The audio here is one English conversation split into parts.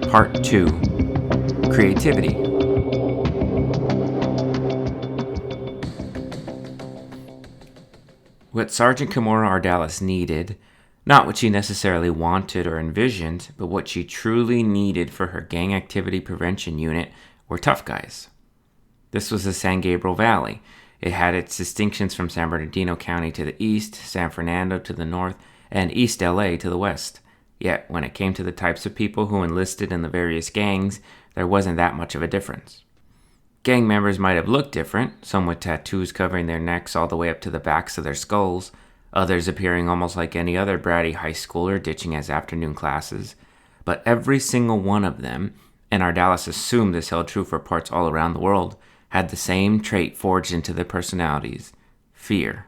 Part 2. Creativity. What Sergeant Kimura Ardales needed, not what she necessarily wanted or envisioned, but what she truly needed for her gang activity prevention unit, were tough guys. This was the San Gabriel Valley. It had its distinctions from San Bernardino County to the east, San Fernando to the north, and East LA to the west. Yet, when it came to the types of people who enlisted in the various gangs, there wasn't that much of a difference. Gang members might have looked different, some with tattoos covering their necks all the way up to the backs of their skulls, others appearing almost like any other bratty high schooler ditching his afternoon classes. But every single one of them, and Ardales assumed this held true for parts all around the world, had the same trait forged into their personalities: fear.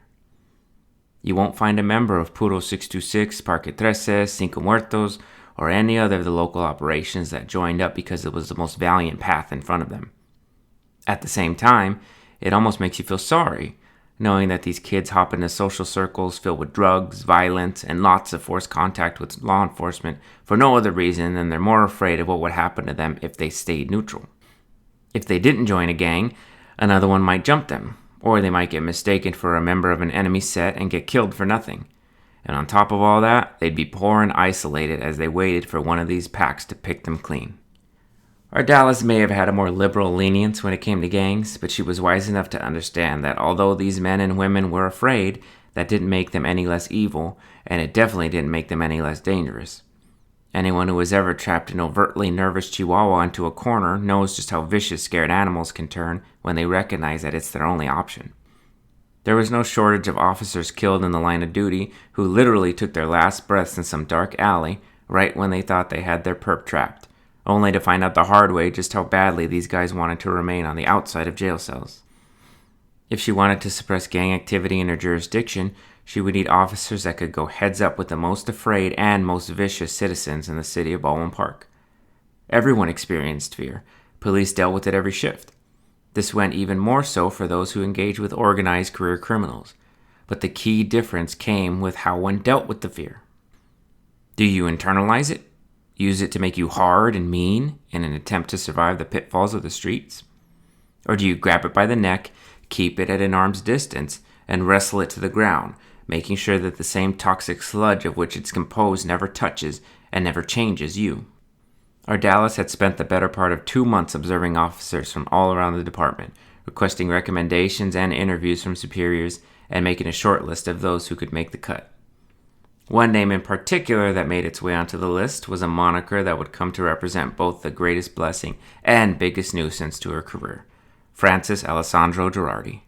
You won't find a member of Puro 626, Parque Trece, Cinco Muertos, or any other of the local operations that joined up because it was the most valiant path in front of them. At the same time, it almost makes you feel sorry, knowing that these kids hop into social circles filled with drugs, violence, and lots of forced contact with law enforcement for no other reason than they're more afraid of what would happen to them if they stayed neutral. If they didn't join a gang, another one might jump them, or they might get mistaken for a member of an enemy set and get killed for nothing. And on top of all that, they'd be poor and isolated as they waited for one of these packs to pick them clean. Ardales may have had a more liberal lenience when it came to gangs, but she was wise enough to understand that although these men and women were afraid, that didn't make them any less evil, and it definitely didn't make them any less dangerous. Anyone who has ever trapped an overtly nervous chihuahua into a corner knows just how vicious scared animals can turn when they recognize that it's their only option. There was no shortage of officers killed in the line of duty who literally took their last breaths in some dark alley right when they thought they had their perp trapped, only to find out the hard way just how badly these guys wanted to remain on the outside of jail cells. If she wanted to suppress gang activity in her jurisdiction, she would need officers that could go heads up with the most afraid and most vicious citizens in the city of Baldwin Park. Everyone experienced fear. Police dealt with it every shift. This went even more so for those who engaged with organized career criminals. But the key difference came with how one dealt with the fear. Do you internalize it? Use it to make you hard and mean in an attempt to survive the pitfalls of the streets? Or do you grab it by the neck, keep it at an arm's distance, and wrestle it to the ground, making sure that the same toxic sludge of which it's composed never touches and never changes you? Ardales had spent the better part of 2 months observing officers from all around the department, requesting recommendations and interviews from superiors, and making a short list of those who could make the cut. One name in particular that made its way onto the list was a moniker that would come to represent both the greatest blessing and biggest nuisance to her career: Francis Alessandro Girardi.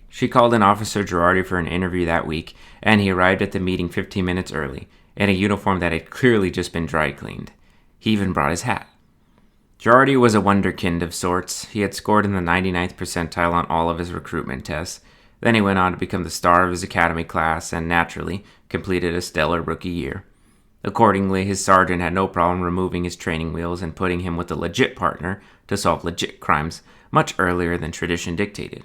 She called in Officer Girardi for an interview that week, and he arrived at the meeting 15 minutes early, in a uniform that had clearly just been dry cleaned. He even brought his hat. Girardi was a wonderkind of sorts. He had scored in the 99th percentile on all of his recruitment tests. Then he went on to become the star of his academy class and, naturally, completed a stellar rookie year. Accordingly, his sergeant had no problem removing his training wheels and putting him with a legit partner to solve legit crimes much earlier than tradition dictated.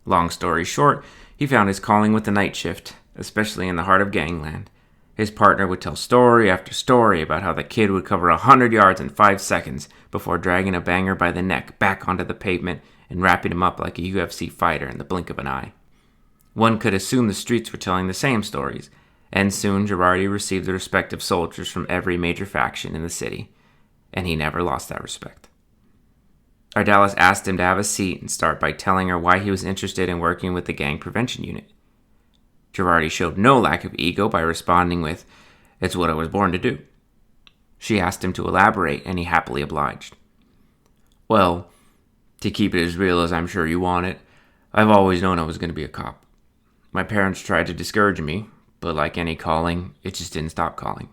Long story short, he found his calling with the night shift, especially in the heart of gangland. His partner would tell story after story about how the kid would cover 100 yards in 5 seconds before dragging a banger by the neck back onto the pavement and wrapping him up like a UFC fighter in the blink of an eye. One could assume the streets were telling the same stories, and soon Girardi received the respect of soldiers from every major faction in the city, and he never lost that respect. Ardales asked him to have a seat and start by telling her why he was interested in working with the gang prevention unit. Girardi showed no lack of ego by responding with, "It's what I was born to do." She asked him to elaborate, and he happily obliged. "Well, to keep it as real as I'm sure you want it, I've always known I was going to be a cop. My parents tried to discourage me, but like any calling, it just didn't stop calling.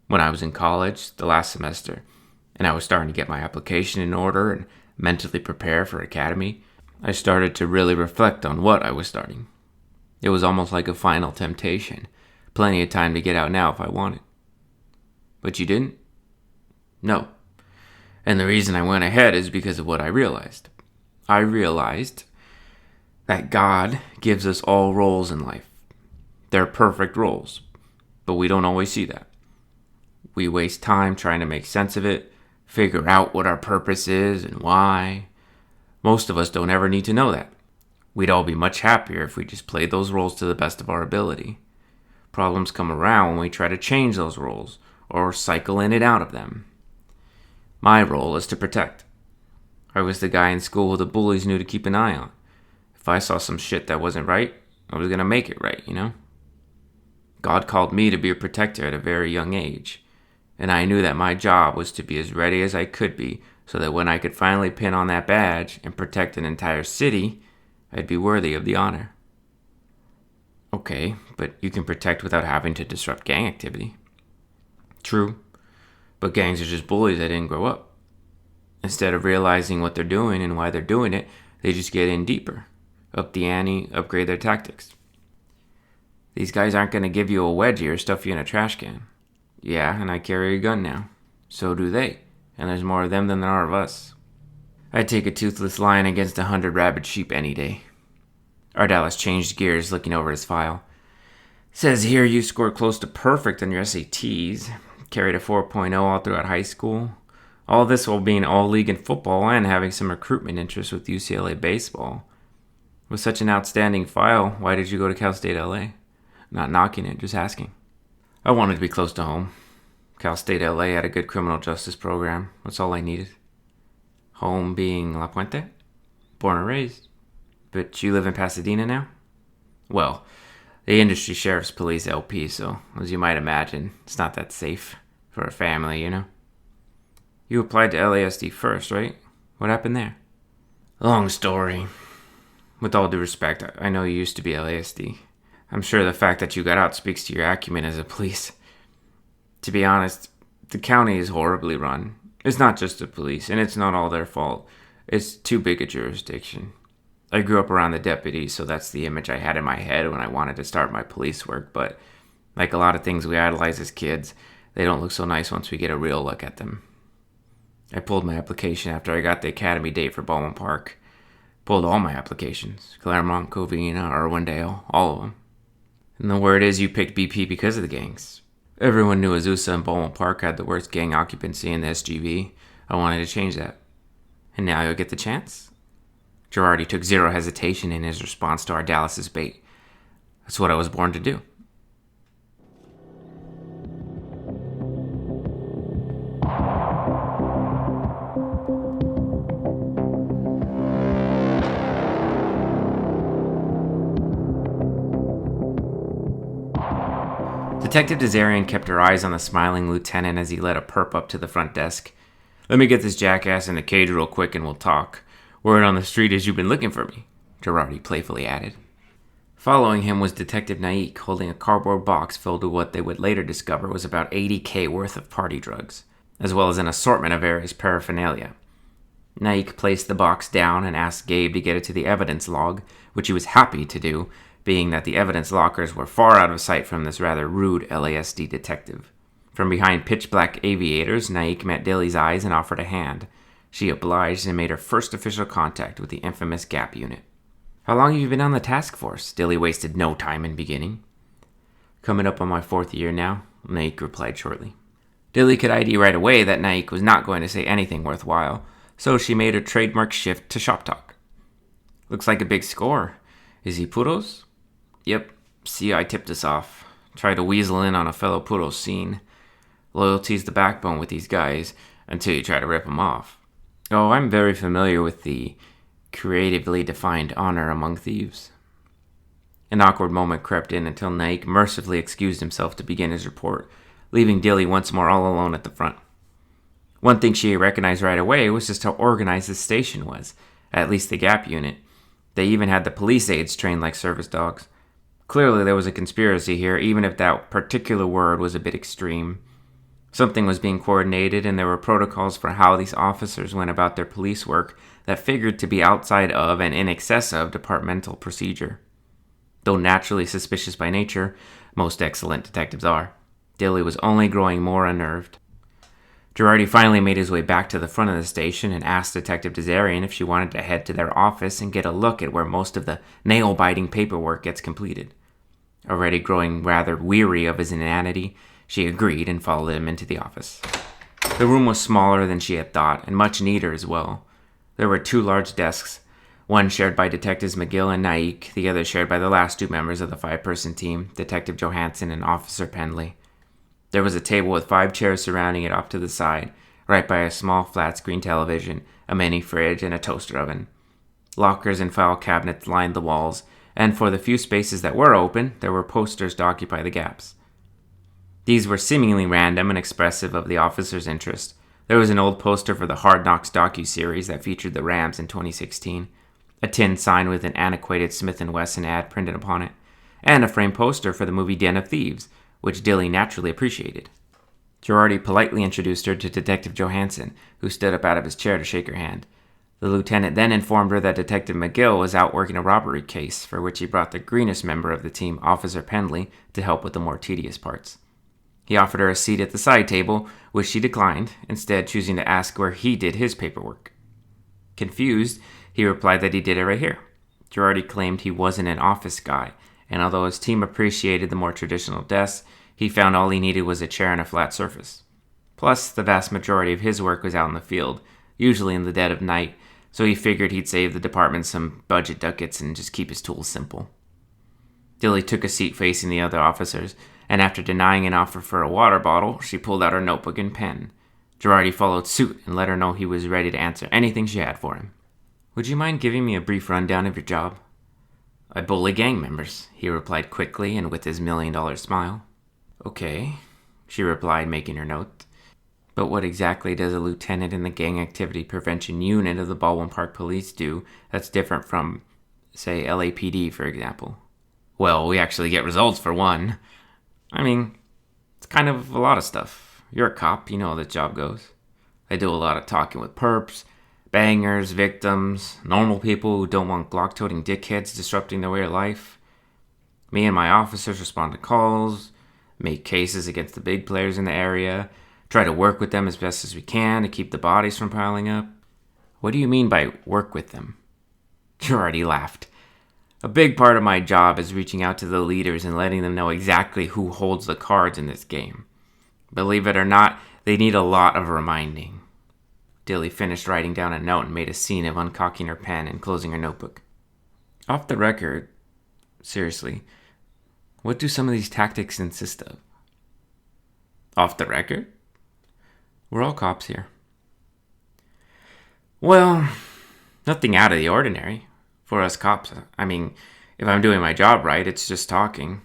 When I was in college, the last semester, and I was starting to get my application in order and mentally prepare for academy, I started to really reflect on what I was starting. It was almost like a final temptation. Plenty of time to get out now if I wanted. But you didn't? No. And the reason I went ahead is because of what I realized. I realized that God gives us all roles in life. They're perfect roles, but we don't always see that. We waste time trying to make sense of it, figure out what our purpose is and why. Most of us don't ever need to know that. We'd all be much happier if we just played those roles to the best of our ability. Problems come around when we try to change those roles or cycle in and out of them. My role is to protect. I was the guy in school the bullies knew to keep an eye on. If I saw some shit that wasn't right, I was going to make it right, you know? God called me to be a protector at a very young age, and I knew that my job was to be as ready as I could be so that when I could finally pin on that badge and protect an entire city, I'd be worthy of the honor. Okay, but you can protect without having to disrupt gang activity. True, but gangs are just bullies that didn't grow up. Instead of realizing what they're doing and why they're doing it, they just get in deeper, up the ante, upgrade their tactics. These guys aren't going to give you a wedgie or stuff you in a trash can. Yeah, and I carry a gun now. So do they, and there's more of them than there are of us. I'd take a toothless lion against 100 rabid sheep any day. Ardales changed gears, looking over his file. Says here you scored close to perfect on your SATs, carried a 4.0 all throughout high school. All this while being all-league in football and having some recruitment interest with UCLA baseball. With such an outstanding file, why did you go to Cal State LA? Not knocking it, just asking. I wanted to be close to home. Cal State LA had a good criminal justice program. That's all I needed. Home being La Puente? Born and raised. But you live in Pasadena now? Well, the industry sheriff's police LP, so as you might imagine, it's not that safe for a family, you know? You applied to LASD first, right? What happened there? Long story. With all due respect, I know you used to be LASD. I'm sure the fact that you got out speaks to your acumen as a police. To be honest, the county is horribly run. It's not just the police, and it's not all their fault. It's too big a jurisdiction. I grew up around the deputies, so that's the image I had in my head when I wanted to start my police work, but like a lot of things we idolize as kids, they don't look so nice once we get a real look at them. I pulled my application after I got the academy date for Baldwin Park. Pulled all my applications. Claremont, Covina, Irwindale, all of them. And the word is you picked BP because of the gangs. Everyone knew Azusa and Baldwin Park had the worst gang occupancy in the SGV. I wanted to change that. And now you'll get the chance? Girardi took zero hesitation in his response to Ardales' bait. That's what I was born to do. Detective Desarian kept her eyes on the smiling lieutenant as he led a perp up to the front desk. Let me get this jackass in the cage real quick and we'll talk. Word on the street is you've been looking for me, Girardi playfully added. Following him was Detective Naik, holding a cardboard box filled with what they would later discover was about $80,000 worth of party drugs, as well as an assortment of various paraphernalia. Naik placed the box down and asked Gabe to get it to the evidence log, which he was happy to do, being that the evidence lockers were far out of sight from this rather rude LASD detective. From behind pitch-black aviators, Naik met Dilly's eyes and offered a hand. She obliged and made her first official contact with the infamous GAP unit. How long have you been on the task force? Dilly wasted no time in beginning. Coming up on my 4th year now, Naik replied shortly. Dilly could ID right away that Naik was not going to say anything worthwhile, so she made her trademark shift to shop talk. Looks like a big score. Is he Puros? Yep, CI tipped us off. Tried to weasel in on a fellow Puros scene. Loyalty's the backbone with these guys, until you try to rip them off. Oh, I'm very familiar with the creatively defined honor among thieves. An awkward moment crept in until Naik mercifully excused himself to begin his report, leaving Dilly once more all alone at the front. One thing she recognized right away was just how organized the station was, at least the GAP unit. They even had the police aides trained like service dogs. Clearly there was a conspiracy here, even if that particular word was a bit extreme. Something was being coordinated, and there were protocols for how these officers went about their police work that figured to be outside of and in excess of departmental procedure. Though naturally suspicious by nature, most excellent detectives are, Dilly was only growing more unnerved. Girardi finally made his way back to the front of the station and asked Detective Desarian if she wanted to head to their office and get a look at where most of the nail-biting paperwork gets completed. Already growing rather weary of his inanity, she agreed and followed him into the office. The room was smaller than she had thought, and much neater as well. There were 2 large desks, one shared by Detectives McGill and Naik, the other shared by the last 2 members of the 5-person team, Detective Johansson and Officer Pendley. There was a table with 5 chairs surrounding it off to the side, right by a small flat-screen television, a mini fridge, and a toaster oven. Lockers and file cabinets lined the walls, and for the few spaces that were open, there were posters to occupy the gaps. These were seemingly random and expressive of the officer's interest. There was an old poster for the Hard Knocks docu-series that featured the Rams in 2016, a tin sign with an antiquated Smith & Wesson ad printed upon it, and a framed poster for the movie Den of Thieves, which Dilly naturally appreciated. Girardi politely introduced her to Detective Johansson, who stood up out of his chair to shake her hand. The lieutenant then informed her that Detective McGill was out working a robbery case, for which he brought the greenest member of the team, Officer Pendley, to help with the more tedious parts. He offered her a seat at the side table, which she declined, instead choosing to ask where he did his paperwork. Confused, he replied that he did it right here. Girardi claimed he wasn't an office guy, and although his team appreciated the more traditional desks, he found all he needed was a chair and a flat surface. Plus, the vast majority of his work was out in the field, usually in the dead of night, so he figured he'd save the department some budget ducats and just keep his tools simple. Dilly took a seat facing the other officers, and after denying an offer for a water bottle, she pulled out her notebook and pen. Girardi followed suit and let her know he was ready to answer anything she had for him. "Would you mind giving me a brief rundown of your job?" "I bully gang members," he replied quickly and with his $1,000,000 smile. "Okay," she replied, making her note. "But what exactly does a lieutenant in the Gang Activity Prevention Unit of the Baldwin Park Police do that's different from, say, LAPD, for example?" "Well, we actually get results, for one. I mean, it's kind of a lot of stuff. You're a cop, you know how the job goes. I do a lot of talking with perps, bangers, victims, normal people who don't want Glock-toting dickheads disrupting their way of life. Me and my officers respond to calls, make cases against the big players in the area, try to work with them as best as we can to keep the bodies from piling up." "What do you mean by work with them?" Girardi laughed. "A big part of my job is reaching out to the leaders and letting them know exactly who holds the cards in this game. Believe it or not, they need a lot of reminding." Dilly finished writing down a note and made a scene of uncocking her pen and closing her notebook. "Off the record, seriously, what do some of these tactics consist of?" "Off the record? We're all cops here." "Well, nothing out of the ordinary. For us cops, I mean, if I'm doing my job right, it's just talking.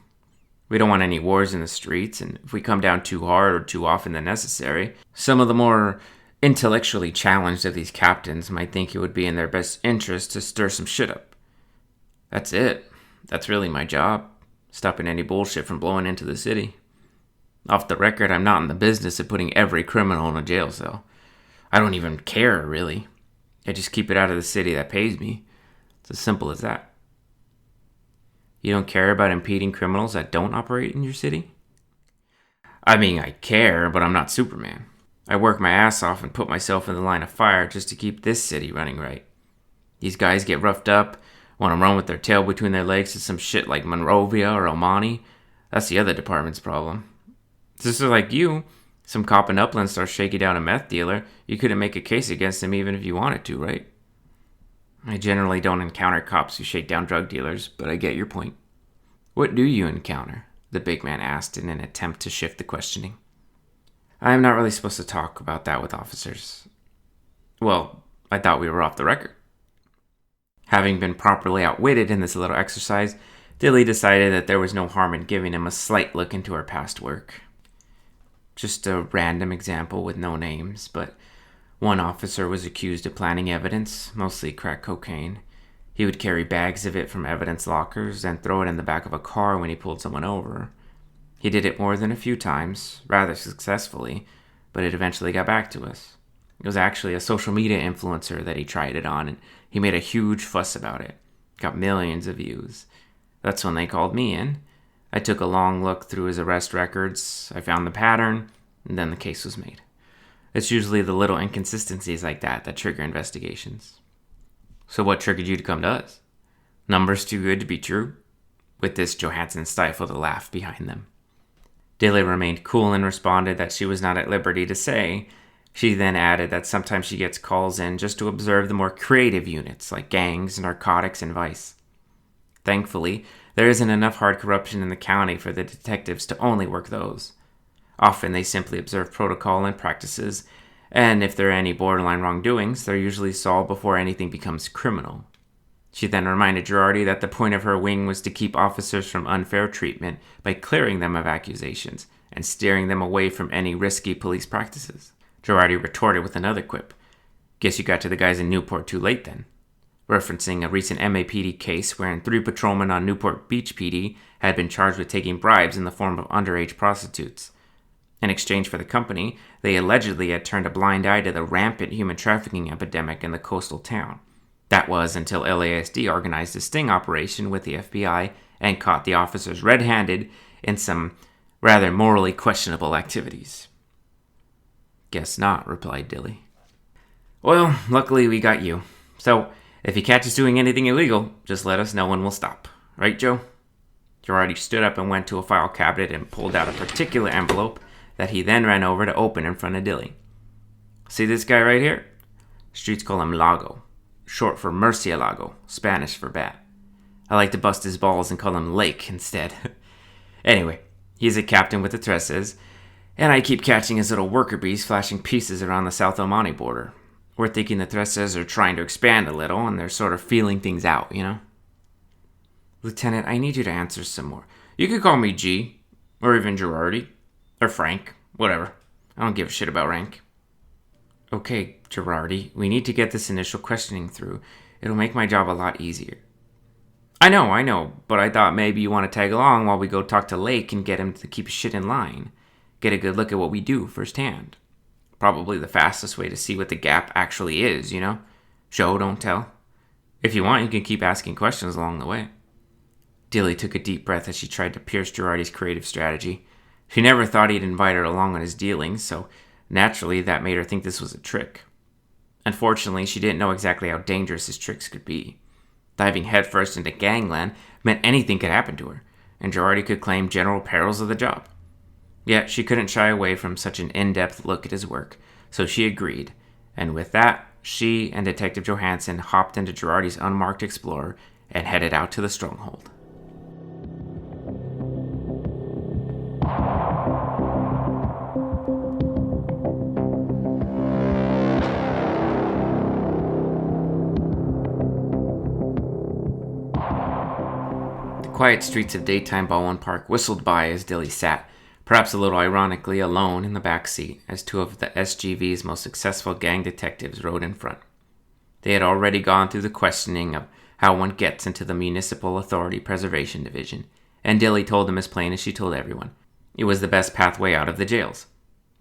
We don't want any wars in the streets, and if we come down too hard or too often than necessary, some of the more intellectually challenged of these captains might think it would be in their best interest to stir some shit up. That's it. That's really my job, stopping any bullshit from blowing into the city. Off the record, I'm not in the business of putting every criminal in a jail cell. I don't even care, really. I just keep it out of the city that pays me. It's as simple as that." "You don't care about impeding criminals that don't operate in your city?" "I mean, I care, but I'm not Superman. I work my ass off and put myself in the line of fire just to keep this city running right. These guys get roughed up, want to run with their tail between their legs to some shit like Monrovia or El Monte. That's the other department's problem. Just like you, some cop in Upland starts shaking down a meth dealer, you couldn't make a case against him even if you wanted to, right?" "I generally don't encounter cops who shake down drug dealers, but I get your point." "What do you encounter?" the big man asked in an attempt to shift the questioning. "I am not really supposed to talk about that with officers." "Well, I thought we were off the record." Having been properly outwitted in this little exercise, Dilly decided that there was no harm in giving him a slight look into her past work. Just a random example with no names, but one officer was accused of planting evidence, mostly crack cocaine. He would carry bags of it from evidence lockers and throw it in the back of a car when he pulled someone over. He did it more than a few times, rather successfully, but it eventually got back to us. It was actually a social media influencer that he tried it on, and he made a huge fuss about it. Got millions of views. That's when they called me in. I took a long look through his arrest records. I found the pattern, and then the case was made. It's usually the little inconsistencies like that trigger investigations. So what triggered you to come to us? Numbers too good to be true? With this, Johansson stifled a laugh behind them. Dilly remained cool and responded that she was not at liberty to say. She then added that sometimes she gets calls in just to observe the more creative units, like gangs, narcotics, and vice. Thankfully, there isn't enough hard corruption in the county for the detectives to only work those. Often they simply observe protocol and practices, and if there are any borderline wrongdoings, they're usually solved before anything becomes criminal. She then reminded Girardi that the point of her wing was to keep officers from unfair treatment by clearing them of accusations and steering them away from any risky police practices. Girardi retorted with another quip. Guess you got to the guys in Newport too late then. Referencing a recent MAPD case wherein 3 patrolmen on Newport Beach PD had been charged with taking bribes in the form of underage prostitutes. In exchange for the company, they allegedly had turned a blind eye to the rampant human trafficking epidemic in the coastal town. That was until LASD organized a sting operation with the FBI and caught the officers red-handed in some rather morally questionable activities. Guess not, replied Dilly. Well, luckily we got you. So, if you catch us doing anything illegal, just let us know and we'll stop. Right, Joe? Girardi stood up and went to a file cabinet and pulled out a particular envelope that he then ran over to open in front of Dilly. See this guy right here? Streets call him Lago, short for Murcielago, Spanish for bat. I like to bust his balls and call him Lake instead. Anyway, he's a captain with the Treces, and I keep catching his little worker bees flashing pieces around the South Omani border. We're thinking the Treces are trying to expand a little, and they're sort of feeling things out, you know? Lieutenant, I need you to answer some more. You could call me G, or even Girardi, or Frank, whatever. I don't give a shit about rank. Okay, Girardi, we need to get this initial questioning through. It'll make my job a lot easier. I know, but I thought maybe you want to tag along while we go talk to Lake and get him to keep his shit in line. Get a good look at what we do firsthand. Probably the fastest way to see what the gap actually is, you know? Show, don't tell. If you want, you can keep asking questions along the way. Dilly took a deep breath as she tried to pierce Girardi's creative strategy. She never thought he'd invite her along on his dealings, so naturally that made her think this was a trick. Unfortunately, she didn't know exactly how dangerous his tricks could be. Diving headfirst into gangland meant anything could happen to her, and Girardi could claim general perils of the job. Yet she couldn't shy away from such an in-depth look at his work, so she agreed, and with that, she and Detective Johansson hopped into Girardi's unmarked Explorer and headed out to the stronghold. The quiet streets of daytime Baldwin Park whistled by as Dilly sat, perhaps a little ironically, alone in the back seat as 2 of the SGV's most successful gang detectives rode in front. They had already gone through the questioning of how one gets into the Municipal Authority Preservation Division, and Dilly told them as plain as she told everyone. It was the best pathway out of the jails.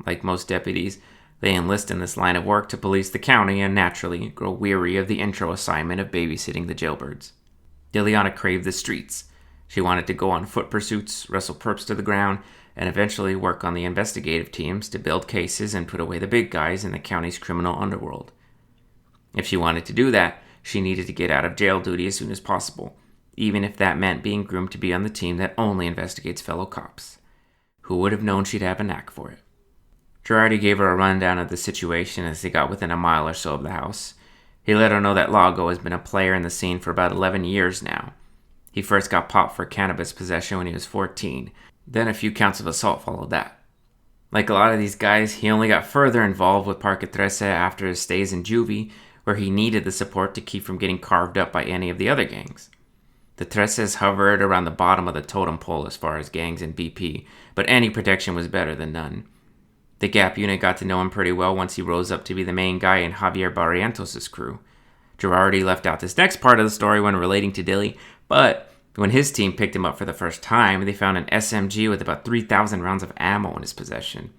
Like most deputies, they enlist in this line of work to police the county and naturally grow weary of the intro assignment of babysitting the jailbirds. Dilliana craved the streets. She wanted to go on foot pursuits, wrestle perps to the ground, and eventually work on the investigative teams to build cases and put away the big guys in the county's criminal underworld. If she wanted to do that, she needed to get out of jail duty as soon as possible, even if that meant being groomed to be on the team that only investigates fellow cops. Who would have known she'd have a knack for it? Girardi gave her a rundown of the situation as they got within a mile or so of the house. He let her know that Lago has been a player in the scene for about 11 years now. He first got popped for cannabis possession when he was 14, then a few counts of assault followed that. Like a lot of these guys, he only got further involved with Parque Trece after his stays in juvie, where he needed the support to keep from getting carved up by any of the other gangs. The Treces hovered around the bottom of the totem pole as far as gangs in BP, but any protection was better than none. The Gap unit got to know him pretty well once he rose up to be the main guy in Javier Barrientos' crew. Girardi left out this next part of the story when relating to Dilly, but when his team picked him up for the first time, they found an SMG with about 3,000 rounds of ammo in his possession.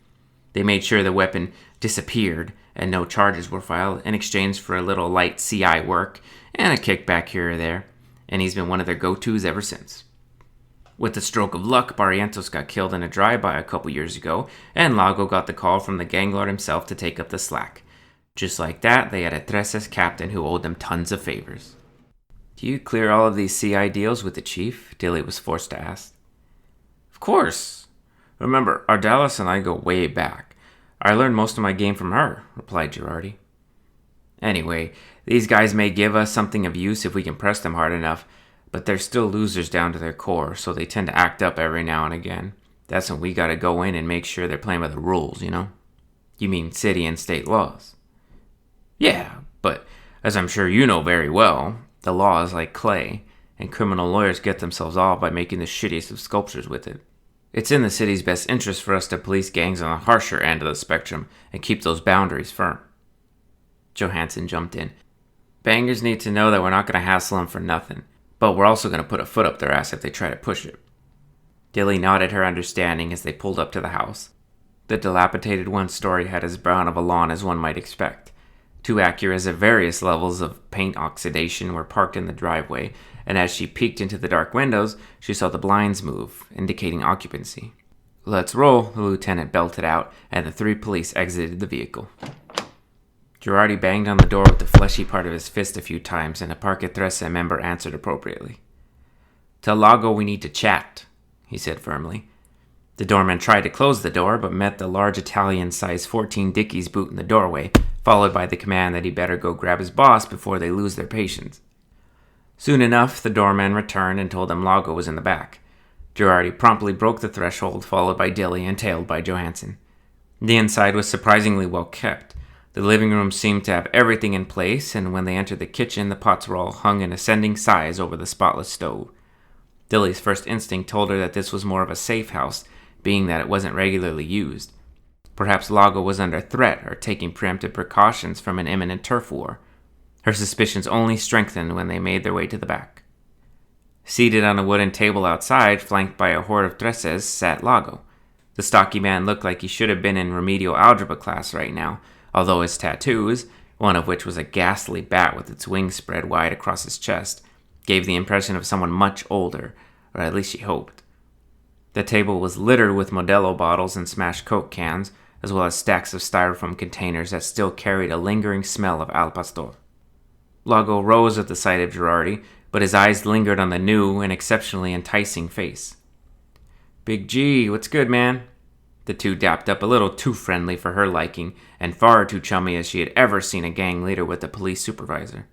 They made sure the weapon disappeared and no charges were filed in exchange for a little light CI work and a kickback here or there, and he's been one of their go-tos ever since. With the stroke of luck, Barrientos got killed in a drive-by a couple years ago, and Lago got the call from the gang lord himself to take up the slack. Just like that, they had a Trece's captain who owed them tons of favors. Do you clear all of these CI deals with the chief? Dilly was forced to ask. Of course. Remember, Ardales and I go way back. I learned most of my game from her, replied Girardi. Anyway, these guys may give us something of use if we can press them hard enough, but they're still losers down to their core, so they tend to act up every now and again. That's when we gotta go in and make sure they're playing by the rules, you know? You mean city and state laws? Yeah, but as I'm sure you know very well, the law is like clay, and criminal lawyers get themselves off by making the shittiest of sculptures with it. It's in the city's best interest for us to police gangs on the harsher end of the spectrum and keep those boundaries firm. Johansson jumped in. Bangers need to know that we're not going to hassle them for nothing, but we're also going to put a foot up their ass if they try to push it. Dilly nodded her understanding as they pulled up to the house. The dilapidated one-story had as brown of a lawn as one might expect. Two Acuras of various levels of paint oxidation were parked in the driveway, and as she peeked into the dark windows, she saw the blinds move, indicating occupancy. Let's roll, the lieutenant belted out, and the three police exited the vehicle. Girardi banged on the door with the fleshy part of his fist a few times, and a Parque Trece member answered appropriately. Tell Lago we need to chat, he said firmly. The doorman tried to close the door, but met the large Italian-sized 14 Dickies boot in the doorway, followed by the command that he better go grab his boss before they lose their patience. Soon enough, the doorman returned and told them Lago was in the back. Girardi promptly broke the threshold, followed by Dilly and tailed by Johansson. The inside was surprisingly well kept. The living room seemed to have everything in place, and when they entered the kitchen, the pots were all hung in ascending size over the spotless stove. Dilly's first instinct told her that this was more of a safe house, being that it wasn't regularly used. Perhaps Lago was under threat or taking preemptive precautions from an imminent turf war. Her suspicions only strengthened when they made their way to the back. Seated on a wooden table outside, flanked by a horde of Treces, sat Lago. The stocky man looked like he should have been in remedial algebra class right now, although his tattoos, one of which was a ghastly bat with its wings spread wide across his chest, gave the impression of someone much older, or at least she hoped. The table was littered with Modelo bottles and smashed Coke cans, as well as stacks of styrofoam containers that still carried a lingering smell of al pastor. Lago rose at the sight of Girardi, but his eyes lingered on the new and exceptionally enticing face. Big G, what's good, man? The two dapped up a little too friendly for her liking, and far too chummy as she had ever seen a gang leader with a police supervisor.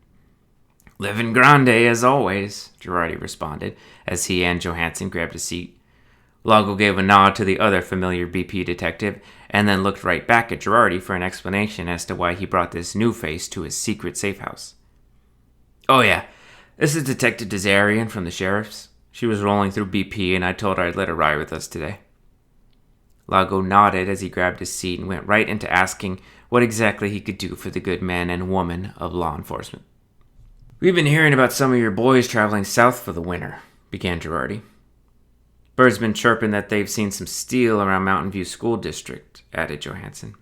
Living grande as always, Girardi responded, as he and Johansson grabbed a seat. Lago gave a nod to the other familiar BP detective, and then looked right back at Girardi for an explanation as to why he brought this new face to his secret safe house. Oh yeah, this is Detective Desarian from the Sheriff's. She was rolling through BP, and I told her I'd let her ride with us today. Lago nodded as he grabbed his seat and went right into asking what exactly he could do for the good men and women of law enforcement. We've been hearing about some of your boys traveling south for the winter, began Girardi. Bird's been chirping that they've seen some steel around Mountain View School District, added Johansson.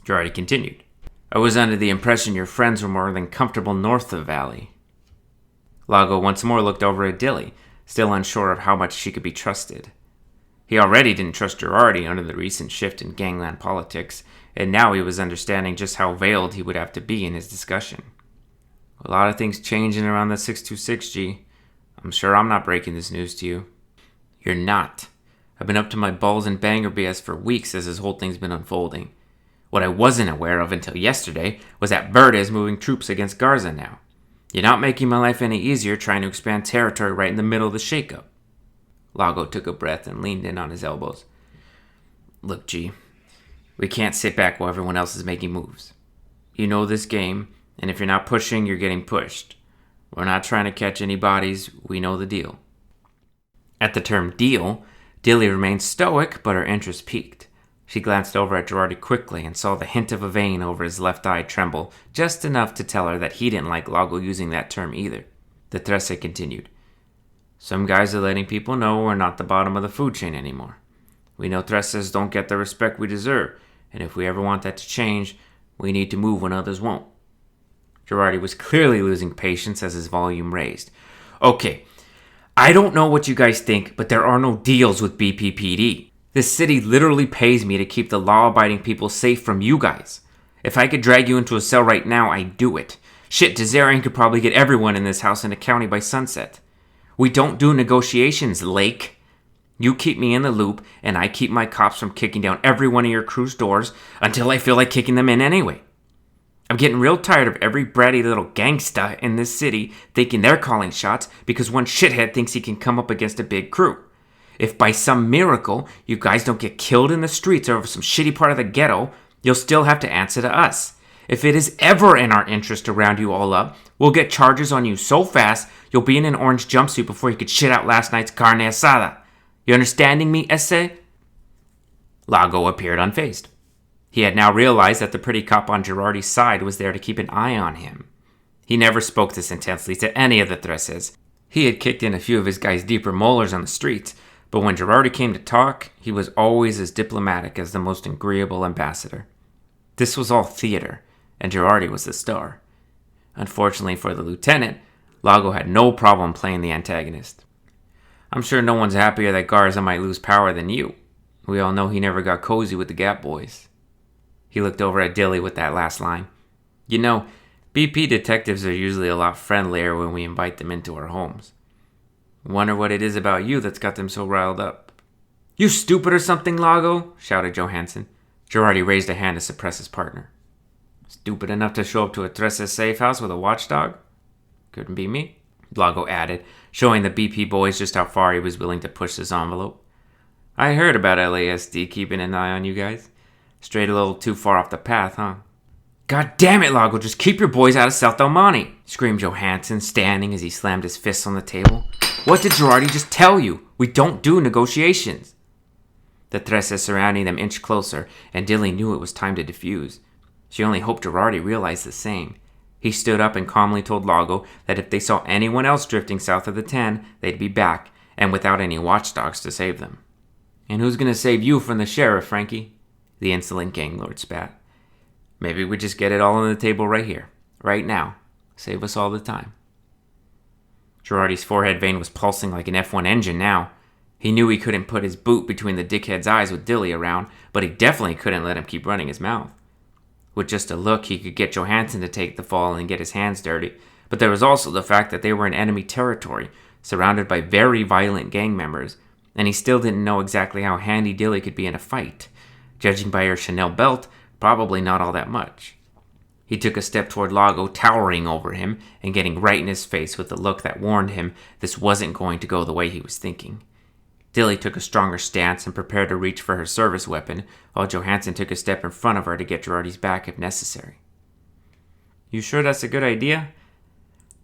Girardi continued. I was under the impression your friends were more than comfortable north of Valley. Lago once more looked over at Dilly, still unsure of how much she could be trusted. He already didn't trust Girardi under the recent shift in gangland politics, and now he was understanding just how veiled he would have to be in his discussion. A lot of things changing around the 626G. I'm sure I'm not breaking this news to you. You're not. I've been up to my balls in banger BS for weeks as this whole thing's been unfolding. What I wasn't aware of until yesterday was that Bird is moving troops against Garza now. You're not making my life any easier trying to expand territory right in the middle of the shakeup. Lago took a breath and leaned in on his elbows. Look, G, we can't sit back while everyone else is making moves. You know this game, and if you're not pushing, you're getting pushed. We're not trying to catch any bodies. We know the deal. At the term deal, Dilly remained stoic, but her interest piqued. She glanced over at Girardi quickly and saw the hint of a vein over his left eye tremble, just enough to tell her that he didn't like Lago using that term either. The Trece continued. Some guys are letting people know we're not the bottom of the food chain anymore. We know Treces don't get the respect we deserve, and if we ever want that to change, we need to move when others won't. Girardi was clearly losing patience as his volume raised. Okay, I don't know what you guys think, but there are no deals with BPPD. This city literally pays me to keep the law-abiding people safe from you guys. If I could drag you into a cell right now, I'd do it. Shit, Desarian could probably get everyone in this house in the county by sunset. We don't do negotiations, Lake. You keep me in the loop, and I keep my cops from kicking down every one of your crew's doors until I feel like kicking them in anyway. I'm getting real tired of every bratty little gangsta in this city thinking they're calling shots because one shithead thinks he can come up against a big crew. If by some miracle you guys don't get killed in the streets or over some shitty part of the ghetto, you'll still have to answer to us. If it is ever in our interest to round you all up, we'll get charges on you so fast you'll be in an orange jumpsuit before you could shit out last night's carne asada. You understanding me, Esse? Lago appeared unfazed. He had now realized that the pretty cop on Girardi's side was there to keep an eye on him. He never spoke this intensely to any of the Treces. He had kicked in a few of his guys' deeper molars on the streets, but when Girardi came to talk, he was always as diplomatic as the most agreeable ambassador. This was all theater, and Girardi was the star. Unfortunately for the lieutenant, Lago had no problem playing the antagonist. I'm sure no one's happier that Garza might lose power than you. We all know he never got cozy with the Gap boys. He looked over at Dilly with that last line. You know, BP detectives are usually a lot friendlier when we invite them into our homes. Wonder what it is about you that's got them so riled up. You stupid or something, Lago? Shouted Johansson. Girardi raised a hand to suppress his partner. Stupid enough to show up to a Trece safe house with a watchdog? Couldn't be me, Lago added, showing the BP boys just how far he was willing to push this envelope. I heard about LASD keeping an eye on you guys. Strayed a little too far off the path, huh? God damn it, Lago, just keep your boys out of South El Monte, screamed Johansson, standing as he slammed his fists on the table. What did Girardi just tell you? We don't do negotiations. The Trece surrounding them inched closer, and Dilly knew it was time to defuse. She only hoped Girardi realized the same. He stood up and calmly told Lago that if they saw anyone else drifting south of the 10, they'd be back, and without any watchdogs to save them. And who's going to save you from the sheriff, Frankie? The insolent gang lord spat. Maybe we just get it all on the table right here, right now. Save us all the time. Girardi's forehead vein was pulsing like an F1 engine now. He knew he couldn't put his boot between the dickhead's eyes with Dilly around, but he definitely couldn't let him keep running his mouth. With just a look, he could get Johansson to take the fall and get his hands dirty, but there was also the fact that they were in enemy territory, surrounded by very violent gang members, and he still didn't know exactly how handy Dilly could be in a fight. Judging by her Chanel belt, probably not all that much. He took a step toward Lago, towering over him and getting right in his face with a look that warned him this wasn't going to go the way he was thinking. Dilly took a stronger stance and prepared to reach for her service weapon, while Johansson took a step in front of her to get Girardi's back if necessary. You sure that's a good idea?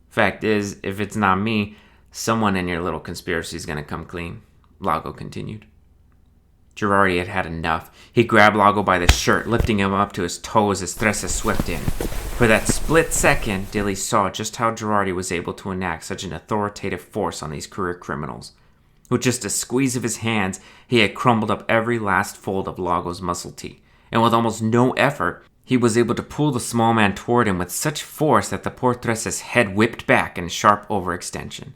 Fact is, if it's not me, someone in your little conspiracy is going to come clean, Lago continued. Girardi had had enough. He grabbed Lago by the shirt, lifting him up to his toes as Trece swept in. For that split second, Dilly saw just how Girardi was able to enact such an authoritative force on these career criminals. With just a squeeze of his hands, he had crumbled up every last fold of Lago's muscle tee, and with almost no effort, he was able to pull the small man toward him with such force that the poor Trece's head whipped back in a sharp overextension.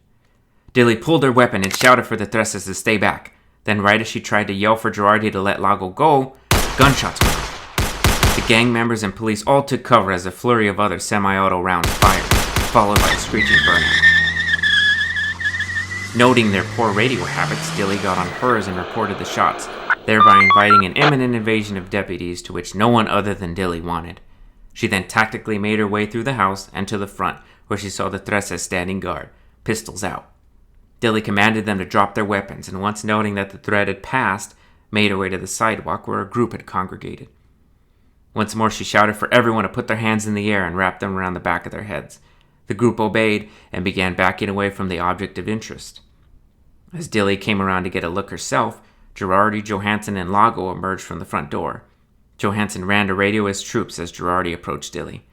Dilly pulled her weapon and shouted for the Treces to stay back. Then right as she tried to yell for Girardi to let Lago go, gunshots went off. The gang members and police all took cover as a flurry of other semi-auto rounds fired, followed by a screeching burnout. Noting their poor radio habits, Dilly got on hers and reported the shots, thereby inviting an imminent invasion of deputies to which no one other than Dilly wanted. She then tactically made her way through the house and to the front, where she saw the Treces standing guard, pistols out. Dilly commanded them to drop their weapons, and once noting that the threat had passed, made her way to the sidewalk where a group had congregated. Once more she shouted for everyone to put their hands in the air and wrap them around the back of their heads. The group obeyed and began backing away from the object of interest. As Dilly came around to get a look herself, Girardi, Johansson, and Lago emerged from the front door. Johansson ran to radio his troops as Girardi approached Dilly.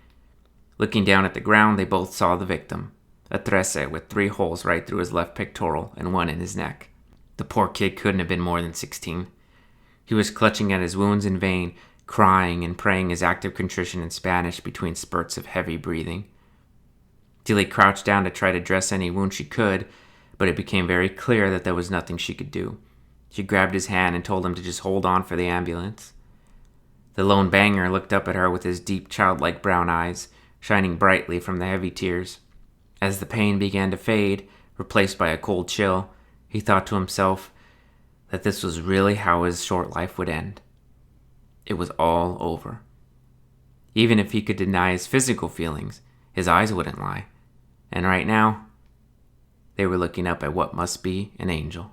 Looking down at the ground, they both saw the victim, a Trece with 3 holes right through his left pectoral and 1 in his neck. The poor kid couldn't have been more than 16. He was clutching at his wounds in vain, crying and praying his act of contrition in Spanish between spurts of heavy breathing. Dilly crouched down to try to dress any wound she could, but it became very clear that there was nothing she could do. She grabbed his hand and told him to just hold on for the ambulance. The lone banger looked up at her with his deep, childlike brown eyes, shining brightly from the heavy tears. As the pain began to fade, replaced by a cold chill, he thought to himself that this was really how his short life would end. It was all over. Even if he could deny his physical feelings, his eyes wouldn't lie. And right now, they were looking up at what must be an angel.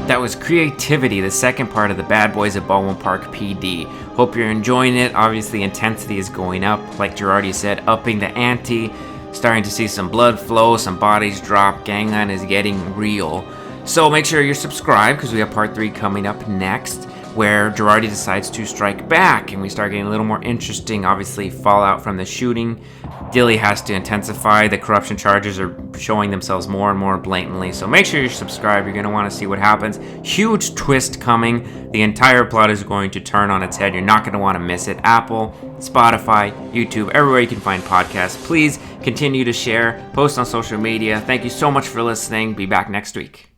That was Creativity, the second part of the Bad Boys of Baldwin Park PD. Hope you're enjoying it. Obviously, intensity is going up. Like Girardi said, upping the ante. Starting to see some blood flow, some bodies drop. Gangland is getting real. So make sure you're subscribed because we have part 3 coming up next, where Girardi decides to strike back and we start getting a little more interesting, obviously, fallout from the shooting. Dilly has to intensify. The corruption charges are showing themselves more and more blatantly. So make sure you're subscribed. You're going to want to see what happens. Huge twist coming. The entire plot is going to turn on its head. You're not going to want to miss it. Apple, Spotify, YouTube, everywhere you can find podcasts. Please continue to share, post on social media. Thank you so much for listening. Be back next week.